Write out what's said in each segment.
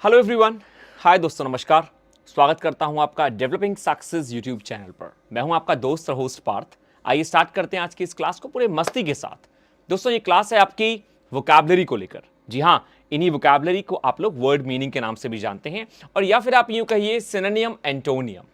Hello everyone, हाय दोस्तों, नमस्कार। स्वागत करता हूं आपका डेवलपिंग सक्सेस यूट्यूब चैनल पर। मैं हूं आपका दोस्त और होस्ट पार्थ। आइए स्टार्ट करते हैं आज की इस क्लास को पूरे मस्ती के साथ। दोस्तों, ये क्लास है आपकी वोकैबुलरी को लेकर। जी हां, इन्हीं वोकैबुलरी को आप लोग वर्ड मीनिंग के नाम से भी जानते हैं, और या फिर आप यूं कहिए सिनोनिम, एंटोनियम।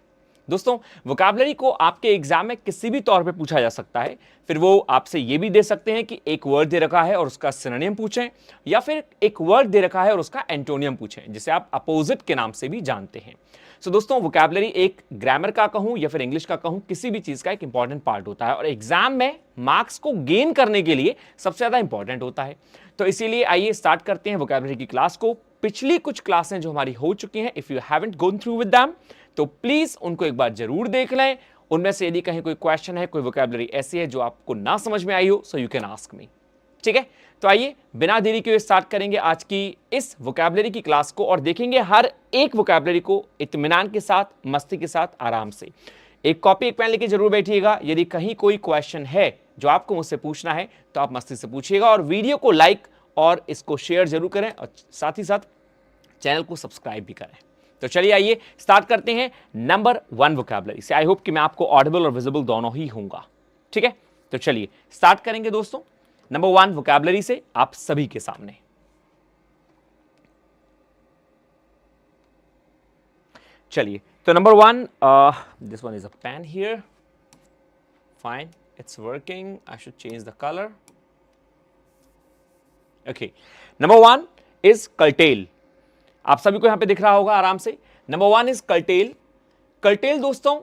दोस्तों, वोकैबुलरी को आपके एग्जाम में किसी भी तौर पे पूछा जा सकता है। फिर वो आपसे ये भी दे सकते हैं कि एक वर्ड दे रखा है और उसका सिनोनिम पूछें, या फिर एक वर्ड दे रखा है और उसका एंटोनियम पूछें, जिसे आप अपोजिट के नाम से भी जानते हैं। सो दोस्तों, वोकैबुलरी एक ग्रामर का कहूं या फिर इंग्लिश का कहूं, किसी भी चीज का एक इंपॉर्टेंट पार्ट होता है और एग्जाम में मार्क्स को गेन करने के लिए सबसे ज्यादा इंपॉर्टेंट होता है। तो इसीलिए आइए स्टार्ट करते हैं वोकैबुलरी की क्लास को। पिछली कुछ क्लासें जो हमारी हो चुकी हैं, if you haven't gone through with them, तो प्लीज उनको एक बार जरूर देख लें। उनमें से यदि कहीं कोई क्वेश्चन है, कोई वोकैबुलरी ऐसी है जो आपको ना समझ में आई हो, so you can ask me. ठीक है, तो आइए बिना देरी के स्टार्ट करेंगे आज की इस वोकैबुलरी की क्लास को और देखेंगे हर एक वोकैबुलरी को इत्मीनान के साथ, मस्ती के साथ, आराम से। एक कॉपी एक पेन लेके जरूर बैठिएगा। यदि कहीं कोई क्वेश्चन है जो आपको मुझसे पूछना है तो आप मस्ती से पूछिएगा, और वीडियो को लाइक और इसको शेयर जरूर करें, और साथ ही साथ चैनल को सब्सक्राइब भी करें। तो चलिए आइए स्टार्ट करते हैं नंबर 1 वोकैबुलरी से। आई होप कि मैं आपको ऑडिबल और विजिबल दोनों ही होऊंगा। ठीक है, तो चलिए स्टार्ट करेंगे दोस्तों नंबर 1 वोकैबुलरी से आप सभी के सामने। चलिए, तो number 1, this one is a pen here. Fine, it's working. I should change the colour. Okay, number 1 is curtail. आप सभी को यहां पे दिख रहा होगा आराम से। Number 1 is cartel. कर्टेल दोस्तों,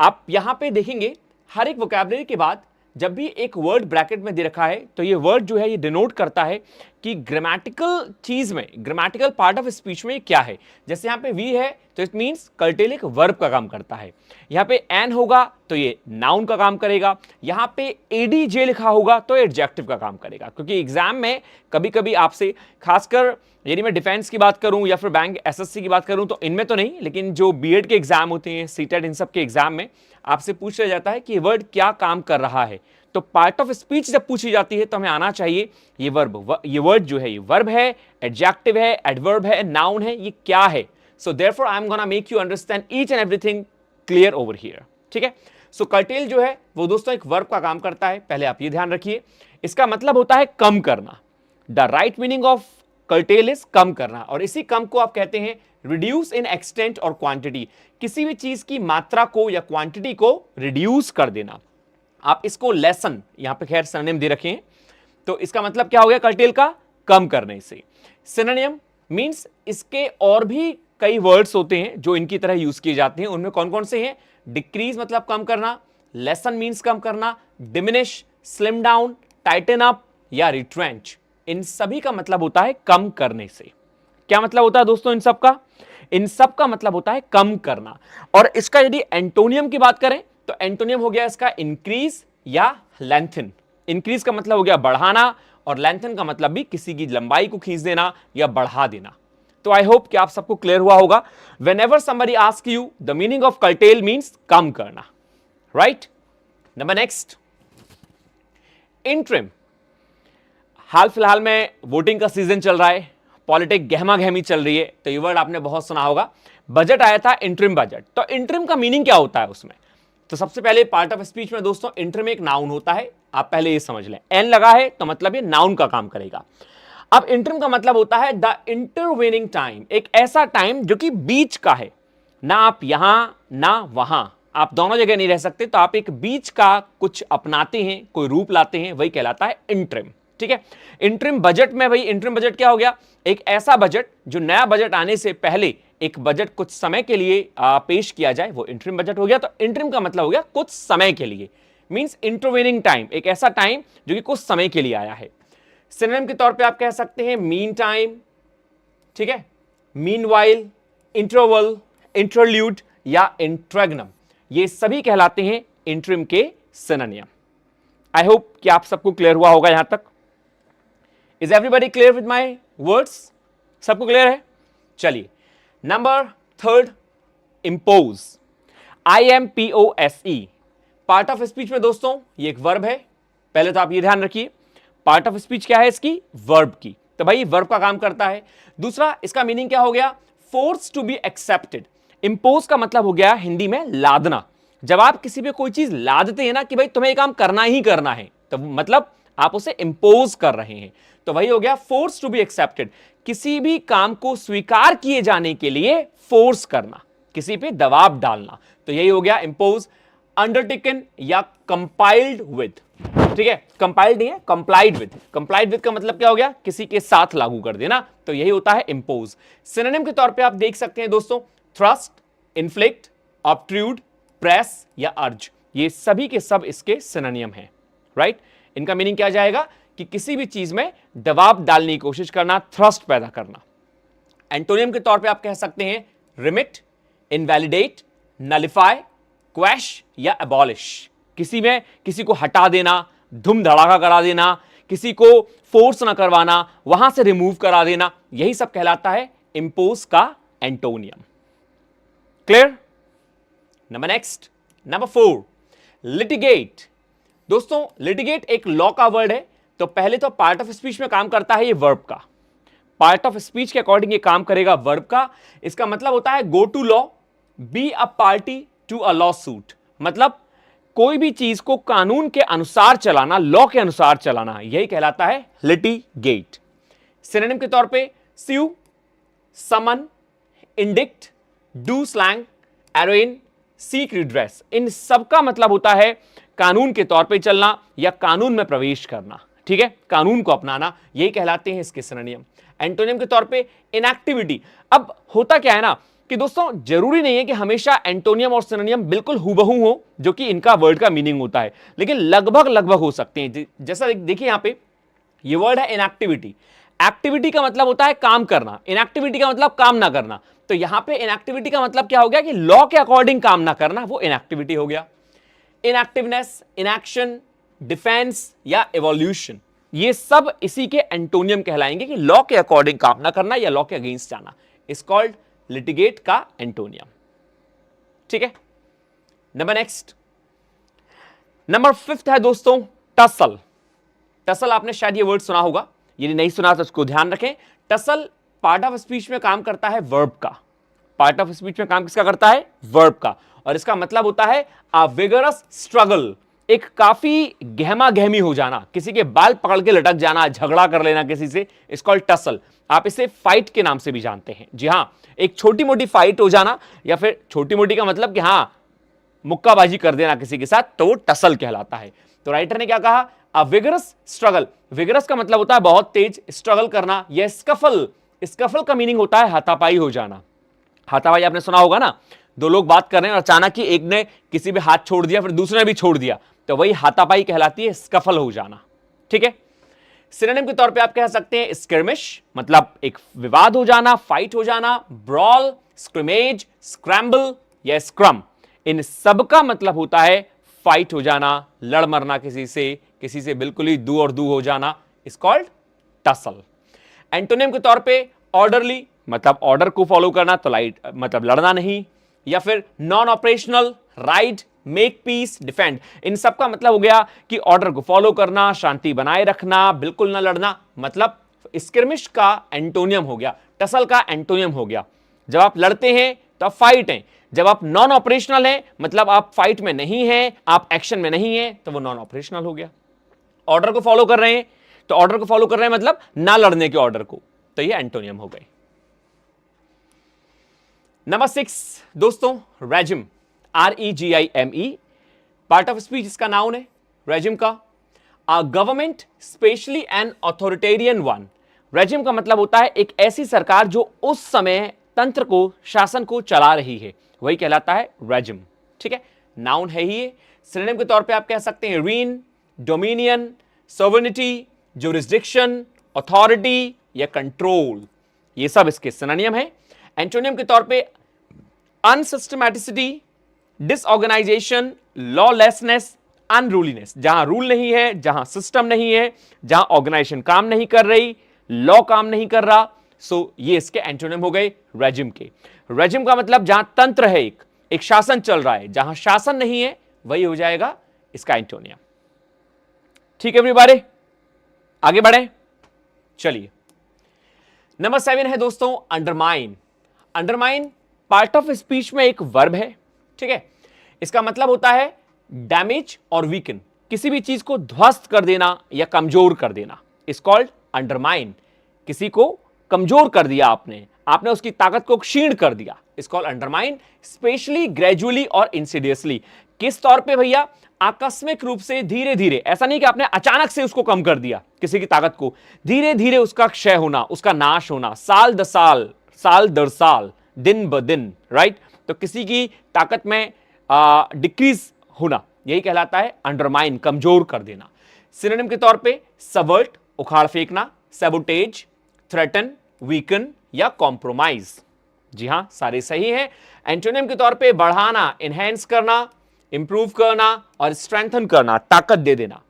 आप यहां पे देखेंगे हर एक वोकैबुलरी के बाद जब भी एक वर्ड ब्रैकेट में दे रखा है तो ये वर्ड जो है ये डिनोट करता है कि ग्रामेटिकल चीज में, ग्रामेटिकल पार्ट ऑफ स्पीच में क्या है। जैसे यहां पे वी है तो इट मींस कर्टेल एक वर्ब का काम करता है। यहां पे एन होगा तो ये नाउन का काम करेगा। यहां पे एडीजे लिखा होगा तो एडजेक्टिव का काम करेगा। क्योंकि एग्जाम में कभी कभी आपसे, खासकर यदि मैं डिफेंस की बात करूं या फिर बैंक एसएससी की बात करूं, तो इनमें तो नहीं, लेकिन जो बीएड के एग्जाम होते हैं, सीटेट, इन सब के एग्जाम में आपसे पूछा जाता है कि ये वर्ड क्या काम कर रहा है। तो पार्ट ऑफ स्पीच जब पूछी जाती है तो हमें आना चाहिए ये वर्ब, ये वर्ड जो है ये वर्ब है, एडजेक्टिव है, एडवर्ब है, नाउन है, ये क्या है। So therefore I am gonna make you understand each and everything clear over here. ठीक है, सो कर्टेल जो है वो दोस्तों एक वर्ब का काम करता है। पहले आप ये ध्यान रखिए, इसका मतलब होता है कम करना। The right meaning of cartel is come करना, और इसी कम को आप कहते हैं रिड्यूस इन एक्सटेंट और क्वांटिटी। किसी भी चीज की मात्रा को या क्वांटिटी को रिड्यूस कर देना। आप इसको लेसन, यहां पे खैर सिनोनिम दे रखे हैं, तो इसका मतलब क्या हो गया कर्टेल का, कम करने से। सिनोनिम मींस इसके और भी कई वर्ड्स होते हैं जो इनकी तरह यूज किए जाते हैं। उनमें कौन कौन से हैं? डिक्रीज मतलब कम करना, लेसन मींस कम करना, diminish, slim down, Titan up या रिट्रेंच। इन सभी का मतलब होता है कम करने से। क्या मतलब होता है दोस्तों इन सब का? इन सब का मतलब होता है कम करना। और इसका यदि एंटोनियम की बात करें तो एंटोनियम हो गया इसका इंक्रीज या लेंथन। इंक्रीज का मतलब हो गया बढ़ाना, और लेंथन का मतलब भी किसी की लंबाई को खींच देना या बढ़ा देना। तो आई होप कि आप सबको क्लियर हुआ होगा। Whenever somebody ask you, the meaning of curtail means कम करना, राइट। Number next, interim. हाल फिलहाल में वोटिंग का सीजन चल रहा है, पॉलिटिक गहमा गहमी चल रही है, तो ये वर्ड आपने बहुत सुना होगा। बजट आया था, इंट्रिम बजट। तो इंट्रिम का मीनिंग क्या होता है उसमें? तो सबसे पहले पार्ट ऑफ स्पीच में दोस्तों इंट्रिम एक नाउन होता है, आप पहले ये समझ लें। एन लगा है तो मतलब ये नाउन का काम करेगा। अब इंट्रिम का मतलब होता है द इंटरवेनिंग टाइम, एक ऐसा टाइम जो कि बीच का है। ना आप यहां ना वहां, आप दोनों जगह नहीं रह सकते, तो आप एक बीच का कुछ अपनाते हैं, कोई रूप लाते हैं, वही कहलाता है इंट्रिम। ठीक है, इंट्रिम बजट में, भाई इंट्रिम बजट क्या हो गया? एक ऐसा बजट जो नया बजट आने से पहले एक बजट कुछ समय के लिए पेश किया जाए, वो इंट्रिम बजट हो गया। तो इंट्रिम का मतलब हो गया कुछ समय के लिए, मींस इंटरवेनिंग टाइम, एक ऐसा टाइम जो कि कुछ समय के लिए आया है। सिनोनिम के तौर पे आप कह सकते हैं मीन टाइम, ठीक है, मीनवाइल, इंटरवल, इंटरल्यूड या इंट्रेगनम, ये सभी कहलाते हैं इंट्रिम के सिनोनिम। आई होप कि आप सबको क्लियर हुआ होगा यहां तक। Is everybody clear with my words? सबको क्लियर है? चलिए, number 3, impose. IMPOSE। Part of speech में दोस्तों ये एक वर्ब है। पहले तो आप ये ध्यान रखिए, पार्ट ऑफ स्पीच क्या है इसकी? वर्ब की। तो भाई वर्ब का काम करता है। दूसरा, इसका मीनिंग क्या हो गया? Force to be accepted. Impose का मतलब हो गया हिंदी में लादना। जब आप किसी पे कोई चीज लादते हैं ना कि भाई तुम्हें ये काम करना ही करना है, तो मतलब आप उसे इंपोज कर रहे हैं। तो वही हो गया फोर्स टू बी एक्सेप्टेड, किसी भी काम को स्वीकार किए जाने के लिए फोर्स करना, किसी पे दबाव डालना। तो यही हो गया इंपोज। अंडरटेकन या कंपाइल्ड विद, ठीक है, कंपाइल्ड नहीं है, कंप्लाइड विद। कंप्लाइड विद का मतलब क्या हो गया? किसी के साथ लागू कर देना, तो यही होता है इंपोज। सिनोनिम के तौर पे आप देख सकते हैं दोस्तों, थ्रस्ट, इन्फ्लिक्ट, ऑब्ट्रूड, प्रेस या अर्ज, ये सभी के सब इसके सिनोनिम हैं, राइट। इनका मीनिंग क्या जाएगा कि किसी भी चीज में दबाव डालने की कोशिश करना, थ्रस्ट पैदा करना। एंटोनियम के तौर पे आप कह सकते हैं रिमिट, इनवैलिडेट, नलिफाई, क्वैश या अबॉलिश। किसी में किसी को हटा देना, धूम धड़ाका करा देना, किसी को फोर्स ना करवाना, वहां से रिमूव करा देना, यही सब कहलाता है इंपोज का antonym. Clear? Number next, number 4, litigate. दोस्तों लिटिगेट एक लॉ का वर्ड है। तो पहले तो पार्ट ऑफ स्पीच में काम करता है ये वर्ब का, पार्ट ऑफ स्पीच के अकॉर्डिंग ये काम करेगा वर्ब का। इसका मतलब होता है go to law, be a party to a lawsuit, मतलब कोई भी चीज को कानून के अनुसार चलाना, लॉ के अनुसार चलाना, यही कहलाता है लिटिगेट। सिनोनिम के तौर पे sue, summon, indict, do slang, arraign, seek redress, इन सबका मतलब होता है कानून के तौर पे चलना या कानून में प्रवेश करना, ठीक है, कानून को अपनाना, यही कहलाते हैं इसके सिनोनिम। एंटोनिम के तौर पे इनएक्टिविटी। अब होता क्या है ना कि दोस्तों जरूरी नहीं है कि हमेशा एंटोनियम और सिनोनिम बिल्कुल हूबहू हो जो कि इनका वर्ड का मीनिंग होता है, लेकिन लगभग लगभग हो सकते हैं। जैसा देखिए यहां पे ये वर्ड है इनएक्टिविटी। एक्टिविटी का मतलब होता है काम करना, इनएक्टिविटी का मतलब काम ना करना। तो यहां पे इनएक्टिविटी का मतलब क्या हो गया कि लॉ के अकॉर्डिंग काम ना करना, वो इनएक्टिविटी हो गया। इनएक्टिवनेस, इनएक्शन, डिफेंस या एवोल्यूशन, ये सब इसी के एंटोनियम कहलाएंगे कि लॉ के अकॉर्डिंग काम ना करना या लॉ के अगेंस्ट जाना, इज कॉल्ड लिटिगेट का एंटोनियम, ठीक है। नंबर नेक्स्ट, नंबर 5 है दोस्तों टसल। टसल आपने शायद ये वर्ड सुना होगा, यदि नहीं सुना तो उसको ध्यान रखें। टसल पार्ट ऑफ स्पीच में काम करता है वर्ब का, पार्ट ऑफ स्पीच में काम किसका करता है? वर्ब का। और इसका मतलब होता है अ विगरस स्ट्रगल, एक काफी गहमा गहमी हो जाना, किसी के बाल पकड़ के लटक जाना, झगड़ा कर लेना किसी से, इज कॉल्ड टसल। आप इसे फाइट के नाम से भी जानते हैं। जी हां, एक छोटी मोटी फाइट हो जाना, या फिर छोटी मोटी का मतलब कि हां मुक्काबाजी कर देना किसी के साथ, तो वो टसल कहलाता है। तो राइटर ने क्या कहा? अ विगरस स्ट्रगल। विगरस का मतलब होता है बहुत तेज, स्ट्रगल करना। यह स्कफल, स्कफल का मीनिंग होता है हाथापाई हो जाना। हाथापाई आपने सुना होगा ना, दो लोग बात कर रहे हैं और अचानक ही एक ने किसी भी हाथ छोड़ दिया, फिर दूसरे ने भी छोड़ दिया, तो वही हाथापाई कहलाती है, स्कफल हो जाना, ठीक है। सिनोनिम के तौर पे आप कह सकते हैं स्क्रिमिश, मतलब एक विवाद हो जाना, फाइट हो जाना। ब्रॉल, स्क्रिमेज, स्क्रैम्बल या स्क्रम, इन सब का मतलब होता है फाइट हो जाना, लड़ मरना किसी से बिल्कुल ही दू और दू हो जाना, इज कॉल्ड टसल। एंटोनिम के तौर पे ऑर्डरली, मतलब ऑर्डर को फॉलो करना, तो लाइट मतलब लड़ना नहीं। या फिर non operational, right, make peace, defend, इन सब का मतलब हो गया कि ऑर्डर को फॉलो करना, शांति बनाए रखना, बिल्कुल ना लड़ना। मतलब स्क्रिमिश का एंटोनियम हो गया, टसल का एंटोनियम हो गया। जब आप लड़ते हैं तो आप फाइट हैं, जब आप नॉन ऑपरेशनल हैं मतलब आप फाइट में नहीं हैं, आप एक्शन में नहीं हैं, तो वो नॉन ऑपरेशनल हो गया। ऑर्डर को फॉलो कर रहे हैं, तो ऑर्डर को फॉलो कर रहे हैं मतलब ना लड़ने के ऑर्डर को, तो ये एंटोनियम हो गए। नंबर 6 दोस्तों regime, REGIME, part of speech इसका नाउन है, रेजिम का। A government especially an authoritarian one. Regime का मतलब होता है एक ऐसी सरकार जो उस समय तंत्र को, शासन को चला रही है, वही कहलाता है रेजिम, ठीक है। नाउन है ही ये। सिनोनिम के तौर पे आप कह सकते हैं reign, dominion, sovereignty, jurisdiction, authority या कंट्रोल, ये सब इसके सिनोनिम है। एंटोनियम के तौर पे अनसिस्टमैटिसिटी, डिसऑर्गेनाइजेशन, लॉलेसनेस, अनरूलीनेस, जहां रूल नहीं है, जहां सिस्टम नहीं है, जहां ऑर्गेनाइजेशन काम नहीं कर रही, लॉ काम नहीं कर रहा, सो ये इसके एंटोनिम हो गए रेजिम के। रेजिम का मतलब जहां तंत्र है, एक शासन चल रहा है, जहां शासन नहीं है वही हो जाएगा इसका एंटोनियम, ठीक है एवरीबॉडी, आगे बढ़े। चलिए नंबर 7 है दोस्तों undermine. Undermine part of speech में एक वर्ब है, ठीक है। इसका मतलब होता है डैमेज और वीकन, किसी भी चीज को ध्वस्त कर देना या कमजोर कर देना, इज कॉल्ड अंडरमाइन। किसी को कमजोर कर दिया आपने उसकी ताकत को क्षीण कर दिया, is called undermine, specially gradually और इंसिडियसली। किस तौर पे भैया? आकस्मिक रूप से, धीरे धीरे। ऐसा नहीं कि आपने अचानक से उसको कम कर दिया, किसी की ताकत को धीरे धीरे उसका क्षय होना, उसका नाश होना, साल दर साल, साल दर साल, दिन ब दिन, राइट। तो किसी की ताकत में डिक्रीज होना, यही कहलाता है अंडरमाइन, कमजोर कर देना। सिनोनिम के तौर पे सबवर्ट, उखाड़ फेंकना, सैबोटेज, थ्रेटन, वीकन या कॉम्प्रोमाइज। जी हां, सारे सही हैं। एंटोनिम के तौर पे बढ़ाना, एनहेंस करना, इंप्रूव करना और स्ट्रेंथन करना, ताकत दे देना।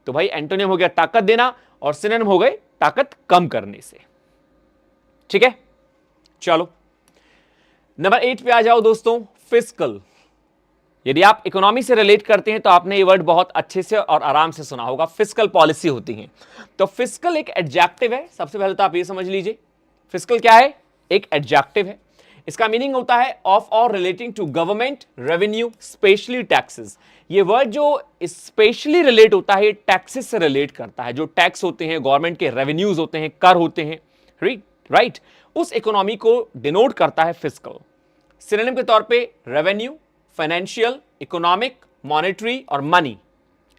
तो भाई एंटोनिम हो गया ताकत देना और सिनोनिम हो गए ताकत कम करने से, ठीक है। चलो नंबर 8 पे आ जाओ दोस्तों, फिस्कल। यदि आप इकोनॉमी से रिलेट करते हैं तो आपने ये वर्ड बहुत अच्छे से और आराम से सुना होगा, फिस्कल पॉलिसी होती है। तो फिस्कल एक एडजेक्टिव है, सबसे पहले तो आप ये समझ लीजिए फिस्कल क्या है, एक एडजेक्टिव है। इसका मीनिंग होता है ऑफ और relating to government revenue, especially taxes. ये वर्ड जो स्पेशली रिलेट होता है, टैक्सेस से रिलेट करता है। जो टैक्स होते हैं, गवर्नमेंट के रेवेन्यूज होते हैं, कर होते हैं, राइट, उस इकोनॉमी को डिनोट करता है फिस्कल। सिनोनिम के तौर पे रेवेन्यू, फाइनेंशियल, इकोनॉमिक, मॉनेटरी और मनी,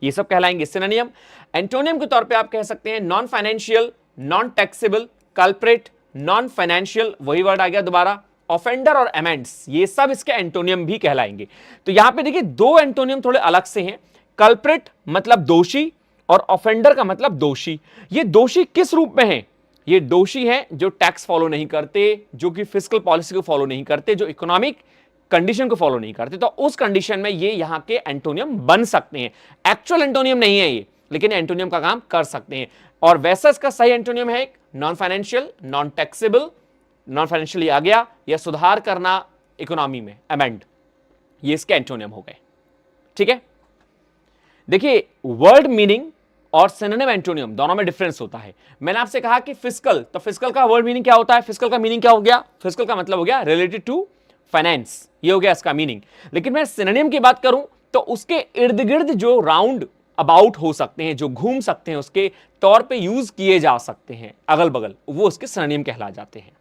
ये सब कहलाएंगे सिनोनिम। एंटोनियम के तौर पे आप कह सकते हैं non financial, non taxable, culprit, non financial, वही वर्ड आ गया दोबारा, ऑफेंडर और अमेंड्स, ये सब इसके एंटोनियम भी कहलाएंगे। तो यहां पे देखिए दो एंटोनियम थोड़े अलग से हैं। कल्प्रेट मतलब दोषी और ऑफेंडर का मतलब दोषी। ये दोषी किस रूप में है? ये दोषी हैं जो टैक्स फॉलो नहीं करते, जो कि फिस्कल पॉलिसी को फॉलो नहीं करते, जो इकोनॉमिक कंडीशन को फॉलो नहीं करते। तो उस कंडीशन में ये यहां के एंटोनियम बन सकते हैं। एक्चुअल एंटोनियम नहीं है ये, लेकिन एंटोनियम का काम कर सकते हैं। और वैसा इसका सही एंटोनियम है एक non financial, non taxable, non financially आ गया, या सुधार करना इकोनॉमी में, अमेंड, ये इसके एंटोनियम हो गए, ठीक है। देखिए वर्ड मीनिंग और सिनोनिम एंटोनियम दोनों में डिफरेंस होता है। मैंने आपसे कहा कि फिस्कल, तो फिस्कल का वर्ड मीनिंग क्या होता है? फिस्कल का मीनिंग क्या हो गया? फिस्कल का मतलब हो गया रिलेटेड टू फाइनेंस, ये हो गया इसका मीनिंग। लेकिन मैं सिनोनिम की बात करूं तो उसके इर्द गिर्द जो राउंड अबाउट हो सकते हैं, जो घूम सकते हैं, उसके तौर पे यूज किए जा सकते हैं अगल बगल, वो उसके सिनोनिम कहला जाते हैं।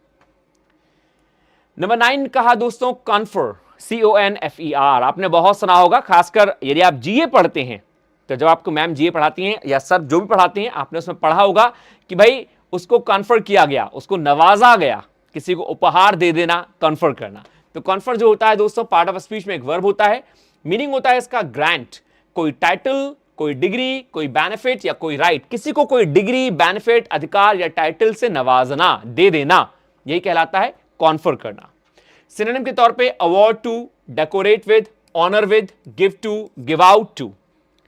नंबर 9 कहा दोस्तों कॉन्फर, CONFER। आपने बहुत सुना होगा, खासकर यदि आप जीए पढ़ते हैं तो जब आपको मैम जीए पढ़ाती हैं या सर जो भी पढ़ाते हैं, आपने उसमें पढ़ा होगा कि भाई उसको कॉन्फर किया गया, उसको नवाजा गया, किसी को उपहार दे देना, कॉन्फर करना। तो कॉन्फर जो होता है दोस्तों, पार्ट ऑफ स्पीच में एक वर्ब होता है। मीनिंग होता है इसका ग्रांट, कोई टाइटल, कोई डिग्री, कोई बेनिफिट या कोई राइट, किसी को कोई डिग्री, बेनिफिट, अधिकार या टाइटल से नवाजना, दे देना, यही कहलाता है कॉन्फर करना। सिनोनिम के तौर पे award to, decorate with, honour with, give to, give out to,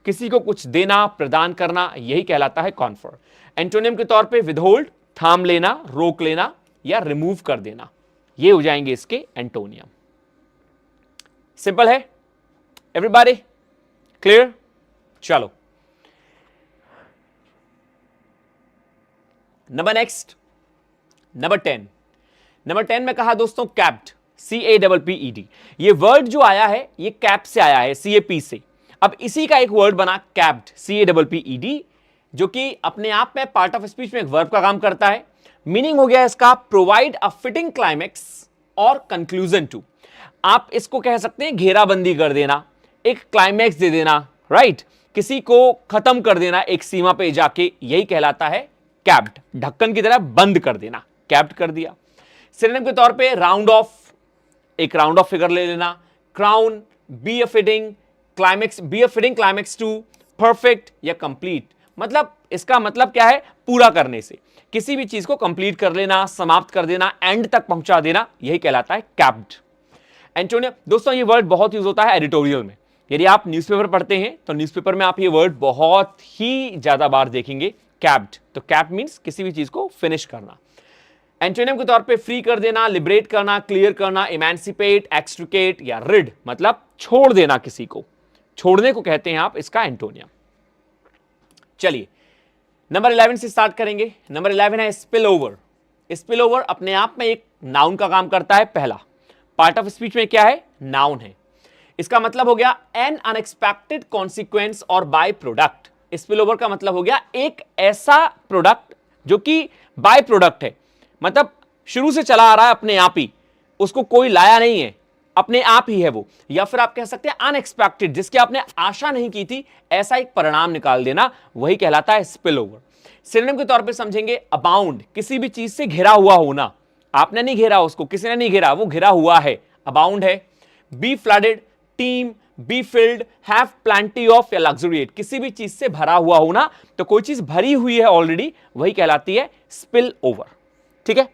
किसी को कुछ देना, प्रदान करना, यही कहलाता है कॉन्फर। एंटोनिम के तौर पे विदहोल्ड, थाम लेना, रोक लेना या रिमूव कर देना, ये हो जाएंगे इसके एंटोनियम। सिंपल है, एवरीबॉडी क्लियर? चलो नंबर नेक्स्ट, नंबर 10। नंबर 10 में कहा दोस्तों कैप्ड, CAPPED। ये वर्ड जो आया है ये कैप से आया है, CAP से। अब इसी का एक वर्ड बना कैप्ड, CAPPED, जो कि अपने आप में पार्ट ऑफ स्पीच में एक वर्ब का काम करता है। मीनिंग हो गया इसका प्रोवाइड अ फिटिंग क्लाइमेक्स और कंक्लूजन टू। आप इसको कह सकते हैं घेराबंदी कर देना, एक क्लाइमेक्स दे देना, राइट, किसी को खत्म कर देना एक सीमा पे जाके, यही कहलाता है कैप्ड। ढक्कन की तरह बंद कर देना, कैप्ड कर दिया। सिनोनिम के तौर पे राउंड ऑफ, एक राउंड ऑफ फिगर ले लेना, crown, be a fitting climax, be a fitting climax to, perfect या कंप्लीट। मतलब इसका मतलब क्या है? पूरा करने से, किसी भी चीज को कंप्लीट कर लेना, समाप्त कर देना, एंड तक पहुंचा देना, यही कहलाता है कैप्ड। एंटोनियम दोस्तों ये वर्ड बहुत यूज होता है एडिटोरियल में। यदि आप न्यूज़पेपर पढ़ते हैं तो न्यूज़पेपर में आप ये वर्ड बहुत ही ज्यादा बार देखेंगे, कैप्ड। तो कैप्ड मींस किसी भी चीज को फिनिश करना। एंटोनियम के तौर पे फ्री कर देना, लिबरेट करना, क्लियर करना, इमेंसिपेट, एक्सट्रिकेट या रिड, मतलब छोड़ देना, किसी को छोड़ने को कहते हैं आप इसका एंटोनियम। चलिए नंबर 11 से स्टार्ट करेंगे। नंबर 11 है स्पिल ओवर। स्पिल ओवर अपने आप में एक नाउन का काम करता है। पहला पार्ट ऑफ स्पीच में क्या है, नाउन है। इसका मतलब हो गया एन अनएक्सपेक्टेड कॉन्सिक्वेंस और बाय प्रोडक्ट। स्पिल ओवर का मतलब हो गया एक ऐसा प्रोडक्ट जो कि बाय प्रोडक्ट है, मतलब शुरू से चला आ रहा है अपने आप ही, उसको कोई लाया नहीं है, अपने आप ही है वो। या फिर आप कह सकते हैं अनएक्सपेक्टेड, जिसकी आपने आशा नहीं की थी, ऐसा एक परिणाम निकाल देना, वही कहलाता है स्पिल ओवर। सिनोनिम के तौर पे समझेंगे अबाउंड, किसी भी चीज से घिरा हुआ होना। आपने नहीं घेरा उसको, किसी ने नहीं घेरा, वो घिरा हुआ है, अबाउंड है। Be flooded, teem, be filled, have plenty of या लग्जरिएट, किसी भी चीज से भरा हुआ होना, तो कोई चीज भरी हुई है ऑलरेडी, वही कहलाती है स्पिल ओवर। ठीक है।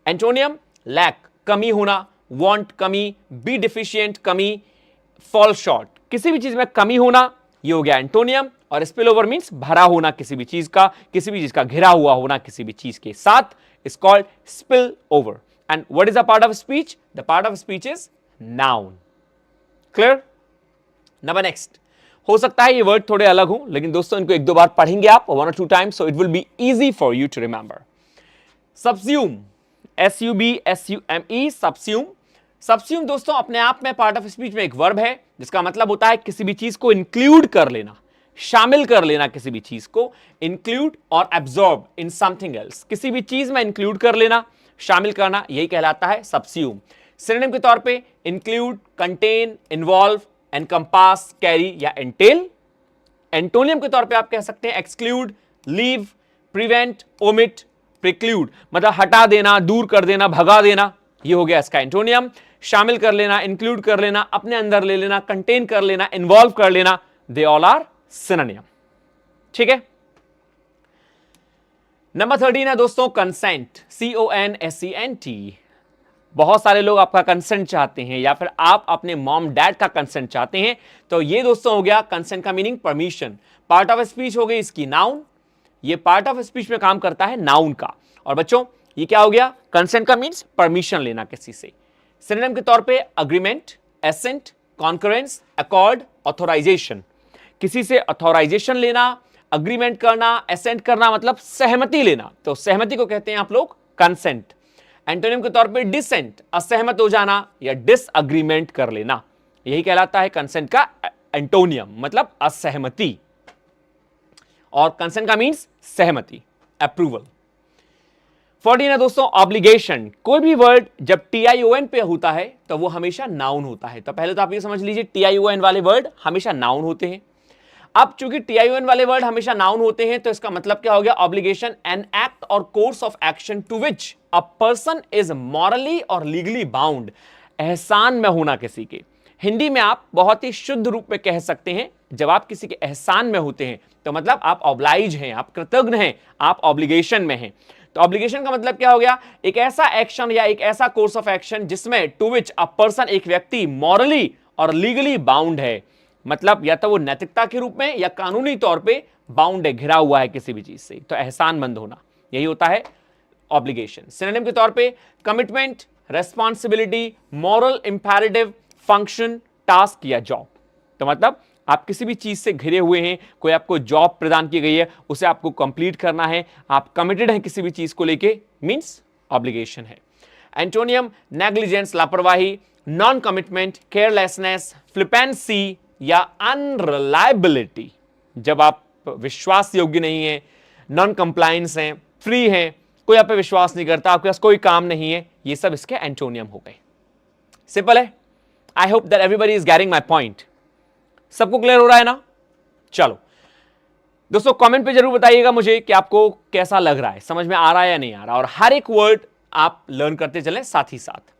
एंटोनियम लैक, कमी होना, वांट कमी, बी डिफिशिएंट कमी, फॉल शॉर्ट, किसी भी चीज में कमी होना, ये हो गया एंटोनियम। और स्पिल ओवर मींस भरा होना किसी भी चीज का, किसी भी चीज का घिरा हुआ होना किसी भी चीज के साथ, is called spill over. And what is the part of speech? The part of speech is noun. Clear? Number next, हो सकता है ये वर्ड थोड़े अलग हो, लेकिन दोस्तों इनको एक दो बार पढ़ेंगे आप, 1 or 2 times, so it will be easy for you to remember. Subsume, SUBSUME, subsume. Subsume दोस्तों अपने आप में पार्ट ऑफ स्पीच में एक वर्ब है, जिसका मतलब होता है किसी भी चीज को इंक्लूड कर लेना, शामिल कर लेना, किसी भी चीज को इंक्लूड और एब्जॉर्ब इन समथिंग एल्स, किसी भी चीज में इंक्लूड कर लेना, शामिल करना, यही कहलाता है सबस्यूम। सिनोनिम के तौर पे include, contain, involve, encompass, carry या एंटेल। एंटोनियम के तौर पे आप कह सकते हैं exclude, leave, prevent, omit, preclude, मतलब हटा देना, दूर कर देना, भगा देना, ये हो गया इसका एंटोनियम। शामिल कर लेना, इंक्लूड कर लेना, अपने अंदर ले लेना, कंटेन कर लेना, इन्वॉल्व कर लेना, दे ऑल आर सिनोनिम। ठीक है। नंबर 13 है दोस्तों कंसेंट, CONSENT। बहुत सारे लोग आपका कंसेंट चाहते हैं, या फिर आप अपने मॉम डैड का कंसेंट चाहते हैं, तो ये दोस्तों हो गया कंसेंट का meaning permission. Part of speech हो गई इसकी नाउन, ये पार्ट ऑफ स्पीच में काम करता है नाउन का। और बच्चों ये क्या हो गया? कंसेंट का मीन्स परमिशन लेना किसी से। सिनोनिम के तौर पे agreement, assent, concurrence, accord, authorisation, किसी से ऑथोराइजेशन लेना, अग्रीमेंट करना, एसेंट करना, मतलब सहमति लेना, तो सहमति को कहते हैं आप लोग कंसेंट। एंटोनिम के तौर पे डिसेंट, असहमत हो जाना या डिसअग्रीमेंट कर लेना, यही कहलाता है कंसेंट का एंटोनियम, मतलब असहमति। और कंसेंट का मीन्स सहमति, अप्रूवल। 14 है दोस्तों ऑब्लिगेशन। कोई भी वर्ड जब TION पे होता है तो वो हमेशा नाउन होता है। तो पहले तो आप ये समझ लीजिए TION वाले वर्ड हमेशा नाउन होते हैं। अब चूंकि TION वाले वर्ड हमेशा नाउन होते हैं, तो इसका मतलब क्या हो गया? ऑब्लिगेशन, एन एक्ट और course of action to which a person is morally और लीगली बाउंड। एहसान में होना किसी के, हिंदी में आप बहुत ही शुद्ध रूप में कह सकते हैं, जब आप किसी के एहसान में होते हैं तो मतलब आप ऑब्लाइज हैं, आप कृतज्ञ हैं, आप ऑब्लिगेशन में हैं। तो ऑब्लिगेशन का मतलब क्या हो गया? एक ऐसा एक्शन या एक ऐसा कोर्स ऑफ एक्शन जिसमें टू विच अ पर्सन, एक व्यक्ति मॉरली और लीगली बाउंड है, मतलब या तो वो नैतिकता के रूप में या कानूनी तौर पे बाउंड है, घिरा हुआ है किसी भी चीज से, तो एहसानमंद होना, यही होता है ऑब्लिगेशन। सिनोनिम के तौर पे commitment, responsibility, moral imperative, function, task या जॉब। तो मतलब आप किसी भी चीज से घिरे हुए हैं, कोई आपको जॉब प्रदान की गई है, उसे आपको कंप्लीट करना है, आप कमिटेड हैं किसी भी चीज को लेके, मींस ऑब्लिगेशन है। एंटोनियम नेग्लिजेंस, लापरवाही, नॉन कमिटमेंट, केयरलेसनेस, फ्लिपेंसी या अनरिलायबिलिटी, जब आप विश्वास योग्य नहीं है, नॉन कंप्लायंस हैं, फ्री हैं, कोई आप पे विश्वास नहीं करता, आपके पास कोई काम नहीं है, ये सब इसके एंटोनियम हो गए। सिंपल है। I hope that everybody is getting my point. सबको क्लियर हो रहा है ना? चलो दोस्तों कमेंट पे जरूर बताइएगा मुझे कि आपको कैसा लग रहा है, समझ में आ रहा है या नहीं आ रहा, और हर एक वर्ड आप लर्न करते चलें साथ ही साथ।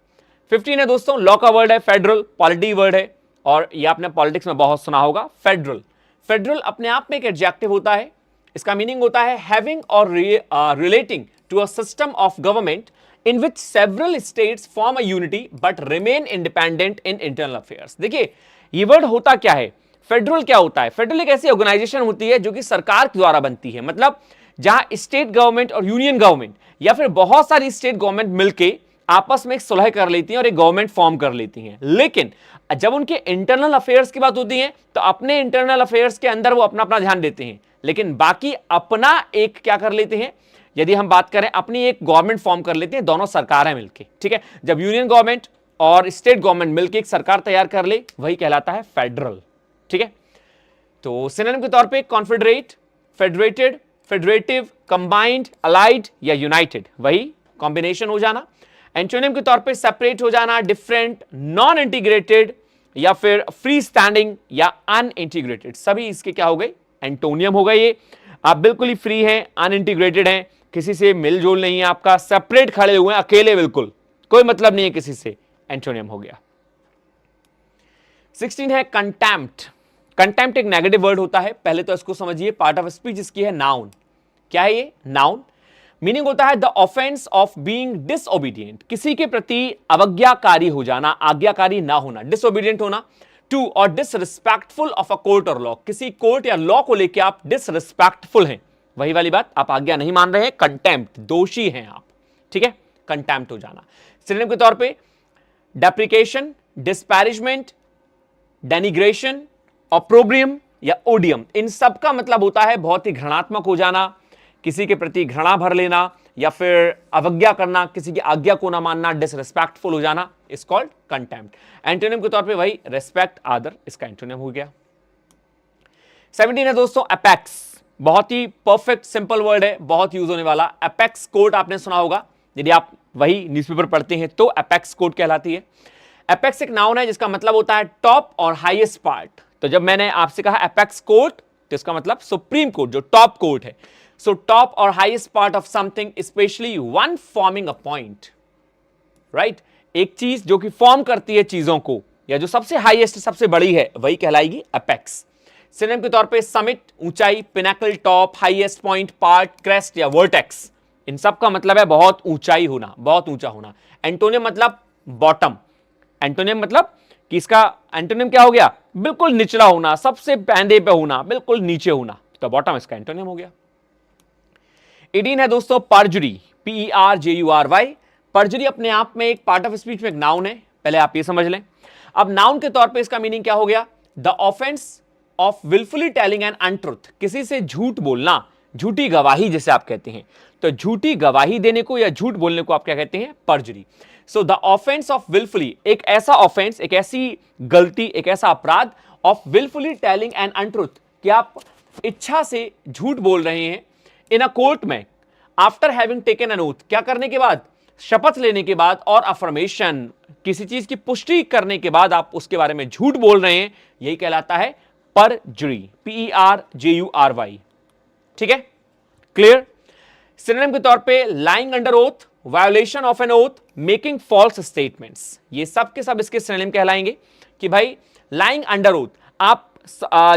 15 है दोस्तों लॉ का वर्ड है फेडरल, पॉलिटी वर्ड है, और ये आपने पॉलिटिक्स में बहुत सुना होगा। फेडरल, फेडरल अपने आप में एक एडजेक्टिव होता है, इसका मीनिंग होता है हैविंग और relating to a system of government in which several states form a unity but remain independent in internal affairs। देखिए ये वर्ड होता क्या है, फेडरल क्या होता है? फेडरल एक ऐसी ऑर्गेनाइजेशन होती है जो कि सरकार के द्वारा बनती है, मतलब जहां स्टेट गवर्नमेंट और यूनियन गवर्नमेंट या फिर बहुत सारी स्टेट गवर्नमेंट मिलके आपस में एक सुलह कर लेती हैं और एक गवर्नमेंट फॉर्म कर लेती हैं। लेकिन जब उनके इंटरनल अफेयर्स की बात होती है तो अपने इंटरनल अफेयर्स के अंदर वो अपना अपना ध्यान देते हैं, लेकिन बाकी अपना एक क्या कर लेते हैं, यदि हम बात करें अपनी एक गवर्नमेंट फॉर्म कर लेते हैं, दोनों सरकार है मिलके, ठीक है। जब यूनियन गवर्नमेंट और स्टेट गवर्नमेंट मिलकर एक सरकार तैयार कर ले, वही कहलाता है फेडरल, ठीक है। तो सिनोनिम के तौर पे Confederate, federated, federative, combined, allied या यूनाइटेड, वही कॉम्बिनेशन हो जाना। एंटोनिम के तौर पे सेपरेट हो जाना, डिफरेंट, नॉन इंटीग्रेटेड या फिर फ्री स्टैंडिंग या अनइंटीग्रेटेड, सभी इसके क्या हो गए, एंटोनियम हो गए। ये आप बिल्कुल ही फ्री हैं, अनइंटीग्रेटेड हैं, किसी से मिलजुल नहीं है आपका, सेपरेट खड़े हुए हैं, अकेले, बिल्कुल कोई मतलब नहीं है किसी से, एंटोनियम हो गया। 16 है कंटेम्प्ट। कंटेम्प्ट एक नेगेटिव वर्ड होता है, पहले तो इसको समझिए, पार्ट ऑफ स्पीच इसकी है नाउन। क्या है ये, नाउन। मीनिंग होता है द ऑफेंस ऑफ बीइंग डिसओबीडिएंट, किसी के प्रति अवज्ञाकारी हो जाना, आज्ञाकारी ना होना, डिसओबीडिएंट होना। टू और डिसरिस्पेक्टफुल ऑफ अ कोर्ट और लॉ, किसी कोर्ट या लॉ को लेकर आप डिसरिस्पेक्टफुल हैं, वही वाली बात, आप आज्ञा नहीं मान रहे हैं, कंटेम्प्ट, दोषी हैं आप, ठीक है, कंटेम्प्ट हो जाना। सिनोनिम के तौर पे डेप्रिकेशन, डिस्पैरिजमेंट, डेनिग्रेशन, ऑप्रोब्रियम या ओडियम, इन सब का मतलब होता है बहुत ही घृणात्मक हो जाना, किसी के प्रति घृणा भर लेना या फिर अवज्ञा करना, किसी की आज्ञा को ना मानना, डिसरिस्पेक्टफुल हो जाना, इज कॉल्ड कंटेम्प्ट। एंटोनिम के तौर पे वही रिस्पेक्ट, आदर, इसका एंटोनिम हो गया। 17 है दोस्तों एपेक्स, बहुत ही परफेक्ट सिंपल वर्ड है, बहुत यूज होने वाला। एपेक्स कोर्ट आपने सुना होगा, यदि आप वही न्यूज़पेपर पढ़ते हैं तो एपेक्स कोर्ट कहलाती है। एपेक्स एक नाउन है जिसका मतलब होता है टॉप और हाईएस्ट पार्ट। तो जब मैंने आपसे कहा एपेक्स कोर्ट, तो इसका मतलब सुप्रीम कोर्ट, जो टॉप कोर्ट है। सो टॉप और highest part of something, specially one forming a point, right, एक चीज जो कि फॉर्म करती है चीजों को, या जो सबसे हाईएस्ट, सबसे बड़ी है, वही कहलाएगी एपेक्स। सिनोनिम के तौर पे समिट, ऊंचाई, pinnacle, top, highest point, part, crest या वर्टेक्स, इन सब का मतलब है बहुत ऊंचाई होना, बहुत ऊंचा होना। एंटोनियम मतलब बॉटम, एंटोनियम मतलब कि इसका एंटोनियम क्या हो गया, बिल्कुल निचला होना, सबसे पैंदे पे होना, बिल्कुल नीचे होना, तो बॉटम इसका एंटोनियम हो गया। 18 है दोस्तों परजुरी, PERJURY। परजुरी अपने आप में एक पार्ट ऑफ स्पीच में एक नाउन है, पहले आप ये समझ लें। अब नाउन के तौर पे इसका मीनिंग क्या हो गया, the offence of wilfully telling N untruth, किसी से झूठ बोलना, झूठी गवाही जिसे आप कहते हैं। तो झूठी गवाही देने को या झूठ बोलने को आप क्या कहते हैं, परजुरी। So the offence of wilfully, एक ऐसा ऑफेंस, एक ऐसी गलती, एक ऐसा अपराध, of wilfully telling N untruth, कि आप इच्छा से झूठ बोल रहे हैं इन अ कोर्ट में, after having taken N oath, क्या करने के बाद, शपथ लेने के बाद, और अफर्मेशन, किसी चीज की पुष्टि करने के बाद आप उसके बारे में झूठ बोल रहे हैं, यही कहलाता है परजुरी, PERJURY, ठीक है, क्लियर। सिनोनिम के तौर पे lying under oath, violation of an oath, making false statements, ये सब के सब इसके सिनोनिम कहलाएंगे। कि भाई लाइंग अंडर ओथ, आप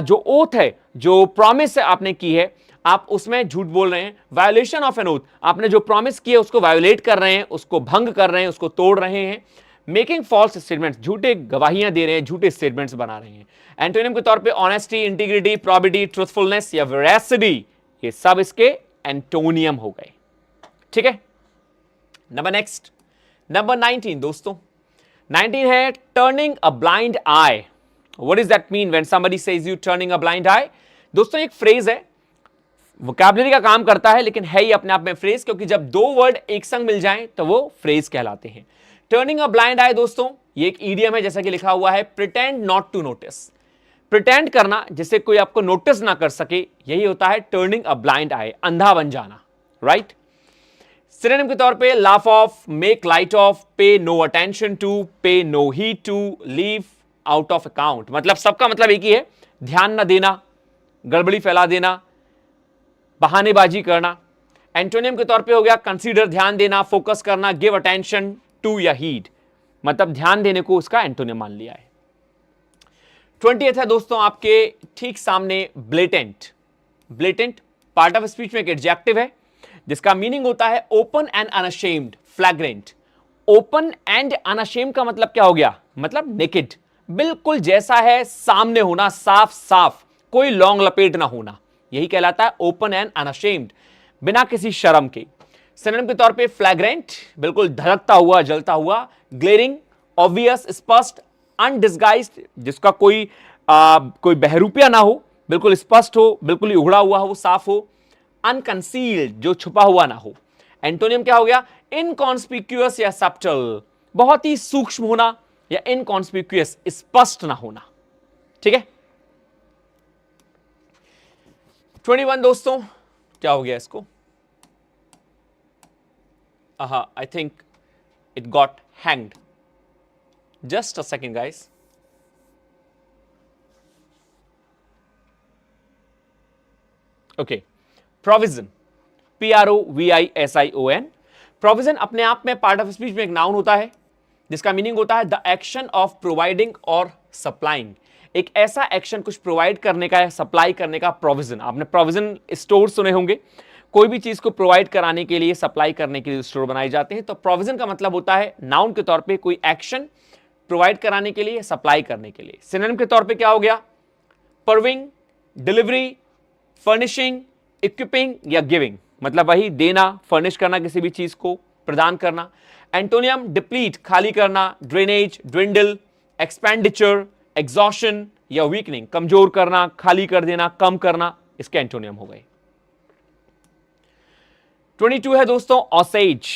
जो ओथ है, जो प्रॉमिस है आपने की है, आप उसमें झूठ बोल रहे हैं। वायोलेशन ऑफ एन ओथ, आपने जो प्रॉमिस की है उसको वायोलेट कर रहे हैं, उसको भंग कर रहे हैं, उसको तोड़ रहे हैं। मेकिंग फॉल्स स्टेटमेंट्स, झूठे गवाहियां दे रहे हैं, झूठे स्टेटमेंट्स बना रहे हैं। एंटोनिम के तौर पे ऑनेस्टी, इंटीग्रिटी, प्रोबिटी, ट्रूथफुलनेस या वेरासिटी, ये सब इसके एंटोनियम हो गए, ठीक है। नेक्स्ट नंबर 19 दोस्तों, 19 है turning a blind eye. What is that mean when somebody says you turning a blind eye? दोस्तों एक फ्रेज है, वोकैबुलरी का काम करता है, लेकिन है ही अपने आप में फ्रेज, क्योंकि जब दो वर्ड एक संग मिल जाएं तो वो फ्रेज कहलाते हैं। टर्निंग अ ब्लाइंड आई दोस्तों, ये एक ईडियम है, जैसा कि लिखा हुआ है, pretend not to notice, pretend करना जिससे कोई आपको नोटिस ना कर सके, यही होता है टर्निंग अ ब्लाइंड आई, अंधा बन जाना, राइट। सिनोनिम के तौर पे laugh off, make light of, pay no attention to, pay no heed to, leave out of account, मतलब सबका मतलब एक ही है, ध्यान न देना, गड़बड़ी फैला देना, बहानेबाजी करना। एंटोनियम के तौर पे हो गया कंसीडर, ध्यान देना, फोकस करना, गिव अटेंशन टू या हीड, मतलब ध्यान देने को उसका एंटोनियम मान लिया है। 20th है दोस्तों आपके ठीक सामने blatant. Blatant part of speech में एक एडजेक्टिव है जिसका मीनिंग होता है open and unashamed, flagrant. Open and unashamed का मतलब क्या हो गया, मतलब नेकेड, बिल्कुल जैसा है सामने होना, साफ साफ, कोई लौंग लपेट ना होना, यही कहलाता है ओपन एंड अनअशेम्ड, बिना किसी शर्म के। सिनोनिम के तौर पे फ्लैग्रेंट, बिल्कुल धड़कता हुआ, जलता हुआ, ग्लेरिंग, ऑब्वियस, स्पष्ट, अनडिस्गाइज्ड, जिसका कोई बहरूपिया ना हो, बिल्कुल स्पष्ट हो, बिल्कुल ही उघड़ा हुआ हो, साफ हो, अनकंसील्ड, जो छुपा हुआ ना हो। एंटोनियम क्या हो गया? इनकॉन्स्पिक्यूअस या सब्टल, बहुत ही सूक्ष्म होना, या इनकॉन्स्पिक्यूअस, स्पष्ट ना होना। ठीक है। 21 दोस्तों, क्या हो गया इसको? I think it got hanged. Just a second guys. Okay, provision, PROVISION। Provision अपने आप में पार्ट ऑफ स्पीच में एक नाउन होता है जिसका मीनिंग होता है द एक्शन ऑफ प्रोवाइडिंग और सप्लाइंग। एक ऐसा एक्शन कुछ प्रोवाइड करने का या सप्लाई करने का प्रोविजन। आपने प्रोविजन स्टोर सुने होंगे, कोई भी चीज को प्रोवाइड कराने के लिए, सप्लाई करने के लिए स्टोर बनाए जाते हैं। तो प्रोविजन का मतलब होता है नाउन के तौर पे कोई एक्शन प्रोवाइड कराने के लिए, सप्लाई करने के लिए। सिनोनिम के तौर पे क्या हो गया? परविंग, डिलीवरी, फर्निशिंग, इक्विपिंग या गिविंग, मतलब वही देना, फर्निश करना, किसी भी चीज को प्रदान करना। एंटोनियम डिप्लीट, खाली करना, ड्रेनेज, ड्विंडल, एक्सपेंडिचर, एग्जॉशन या वीकनिंग, कमजोर करना, खाली कर देना, कम करना, इसके एंटोनियम हो गए। 22 है दोस्तों, ऑसेज।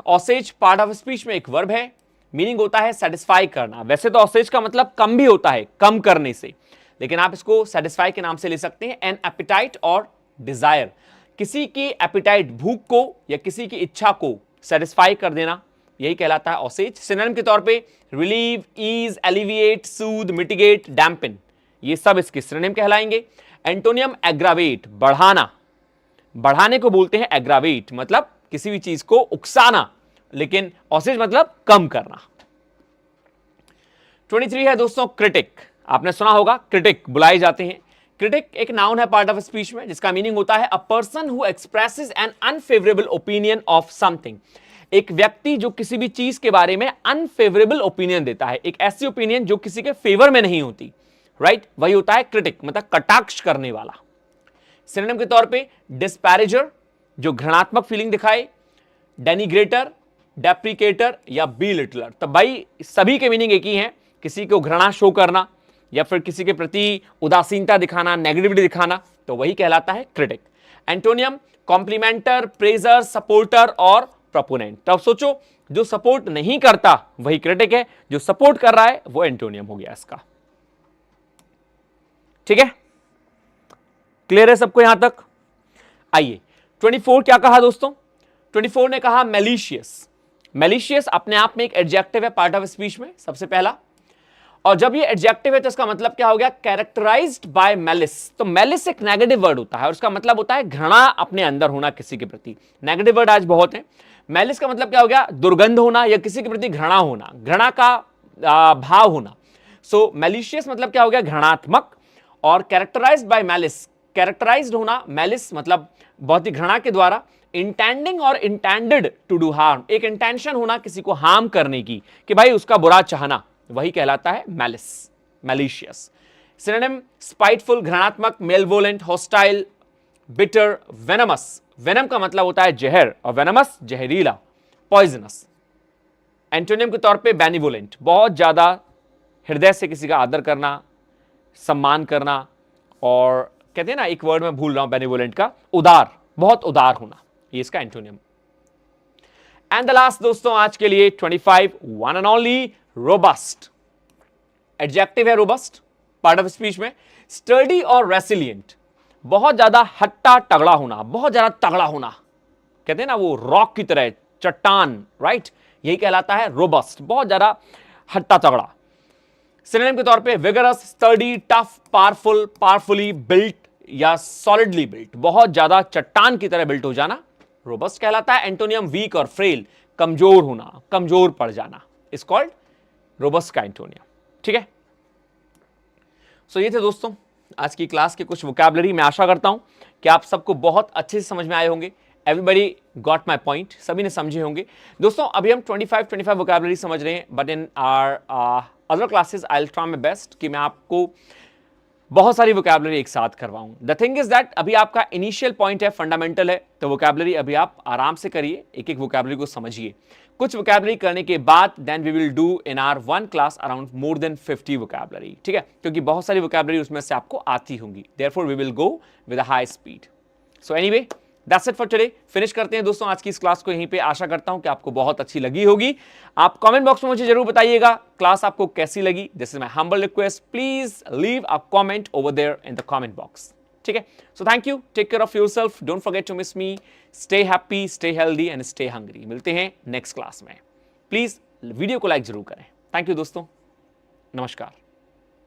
ऑसेज पार्ट ऑफ स्पीच में एक वर्ब है, मीनिंग होता है सेटिस्फाई करना। वैसे तो ऑसेज का मतलब कम भी होता है, कम करने से, लेकिन आप इसको सेटिस्फाई के नाम से ले सकते हैं। एन एपिटाइट और डिजायर, किसी की एपिटाइट, भूख को या किसी की इच्छा को सेटिस्फाई कर देना, यही कहलाता है ऑसेज। सिनोनिम के तौर पे रिलीव, ईज, एलिविएट, सूद, मिटिगेट, डैम्पन, ये सब इसके सिनोनिम कहलाएंगे। एंटोनियम एग्रावेट, बढ़ाना, बढ़ाने को बोलते हैं एग्रावेट, मतलब किसी भी चीज को उकसाना, लेकिन ऑसेज मतलब कम करना। 23 है दोस्तों, क्रिटिक। आपने सुना होगा क्रिटिक बुलाए जाते हैं। क्रिटिक एक नाउन है पार्ट ऑफ स्पीच में जिसका मीनिंग होता है a person who expresses an unfavourable opinion of something. एक व्यक्ति जो किसी भी चीज के बारे में अनफेवरेबल ओपिनियन देता है, एक ऐसी ओपिनियन जो किसी के फेवर में नहीं होती, राइट, वही होता है क्रिटिक, मतलब कटाक्ष करने वाला। सिनोनिम के तौर पे डिस्पैरेजर, जो घृणात्मक फीलिंग दिखाए, डेनिग्रेटर, डेप्रिकेटर या बीलिटलर। तो भाई सभी के मीनिंग एक ही हैं, किसी को घृणा शो करना या फिर किसी के प्रति उदासीनता दिखाना, नेगेटिविटी दिखाना, तो वही कहलाता है क्रिटिक। एंटोनियम कॉम्प्लीमेंटर, प्रेजर, सपोर्टर और प्रोपोनेंट। तो अब सोचो, जो सपोर्ट नहीं करता वही क्रिटिक है, जो सपोर्ट कर रहा है वो एंटोनियम हो गया इसका। ठीक है, क्लियर है सबको यहां तक? आइए 24 क्या कहा दोस्तों? 24 ने कहा मैलिशियस। मैलिशियस अपने आप में एक एडजेक्टिव है पार्ट ऑफ स्पीच में, सबसे पहला। और जब ये एडजेक्टिव है तो इसका मतलब क्या हो गया? Characterised by malice. तो मैलिस एक नेगेटिव वर्ड होता है और उसका मतलब होता है घृणा अपने अंदर होना किसी के प्रति। नेगेटिव वर्ड आज बहुत है। मैलिस का मतलब क्या हो गया? दुर्गंध होना या किसी के प्रति घृणा होना, घृणा का भाव होना। सो मैलिशियस मतलब क्या हो गया? घृणात्मक। और कैरेक्टराइज्ड बाय मैलिस, कैरेक्टराइज्ड होना, मैलिस मतलब बहुत ही घृणा के द्वारा। इंटेंडिंग और इंटेंडेड टू डू हार्म, एक इंटेंशन होना किसी को हार्म करने की, कि भाई उसका बुरा चाहना, वही कहलाता है मैलिस, मैलिशियस। सिनोनिम स्पाइटफुल, घृणात्मक, malevolent, hostile, bitter, venomous. Venom का मतलब होता है जहर और वेनमस जहरीला, पॉइजनस। एंटोनियम के तौर पे बेनिवोलेंट, बहुत ज्यादा हृदय से किसी का आदर करना, सम्मान करना, और कहते हैं ना, एक वर्ड में भूल रहा हूं बेनिवोलेंट का, उदार, बहुत उदार होना, ये इसका एंटोनियम। एंड द लास्ट दोस्तों आज के लिए 25, one and only, robust. Adjective है रोबस्ट पार्ट ऑफ स्पीच में। स्टर्डी और रेसिलिएंट, बहुत ज्यादा हट्टा तगड़ा होना, बहुत ज्यादा तगड़ा होना, कहते हैं ना वो रॉक की तरह, चट्टान, राइट, यही कहलाता है रोबस्ट, बहुत ज्यादा हट्टा तगड़ा। सिनोनिम के तौर पे vigorous, sturdy, tough, powerful, powerfully built या सॉलिडली बिल्ट, बहुत ज्यादा चट्टान की तरह बिल्ट हो जाना रोबस्ट कहलाता है। एंटोनियम वीक और फ्रेल, कमजोर होना, कमजोर पड़ जाना, इज कॉल्ड रोबस्ट का एंटोनियम। ठीक है, सो ये थे दोस्तों आज की क्लास के कुछ वोकैबुलरी। मैं आशा करता हूं कि आप सबको बहुत अच्छे से समझ में आए होंगे। एवरीबडी गॉट माई पॉइंट, सभी ने समझे होंगे। दोस्तों अभी हम 25 वोकैबुलरी समझ रहे हैं, but in our other classes I will try my best कि मैं आपको बहुत सारी वोकैबुलरी एक साथ करवाऊं। द थिंग इज दैट अभी आपका इनिशियल पॉइंट है, फंडामेंटल है, तो वोकैबुलरी अभी आप आराम से करिए, एक एक वोकैबुलरी को समझिए। कुछ वोकैबुलरी करने के बाद then we will do in our one class around more than 50 vocabulary. ठीक है, क्योंकि बहुत सारी वोकैबुलरी उसमें से आपको आती होंगी, therefore we will go with a high speed. So anyway that's it for today. Finish करते हैं दोस्तों आज की इस क्लास को यहीं पे। आशा करता हूं कि आपको बहुत अच्छी लगी होगी। आप कमेंट बॉक्स में मुझे जरूर बताइएगा क्लास आपको कैसी लगी। This is my humble request, please leave a comment over there in the comment box. ठीक है, so thank you, take care of yourself, don't forget to miss me, stay happy, stay healthy and stay hungry. मिलते हैं next class में। Please video को like जरूर करें। Thank you दोस्तों, नमस्कार।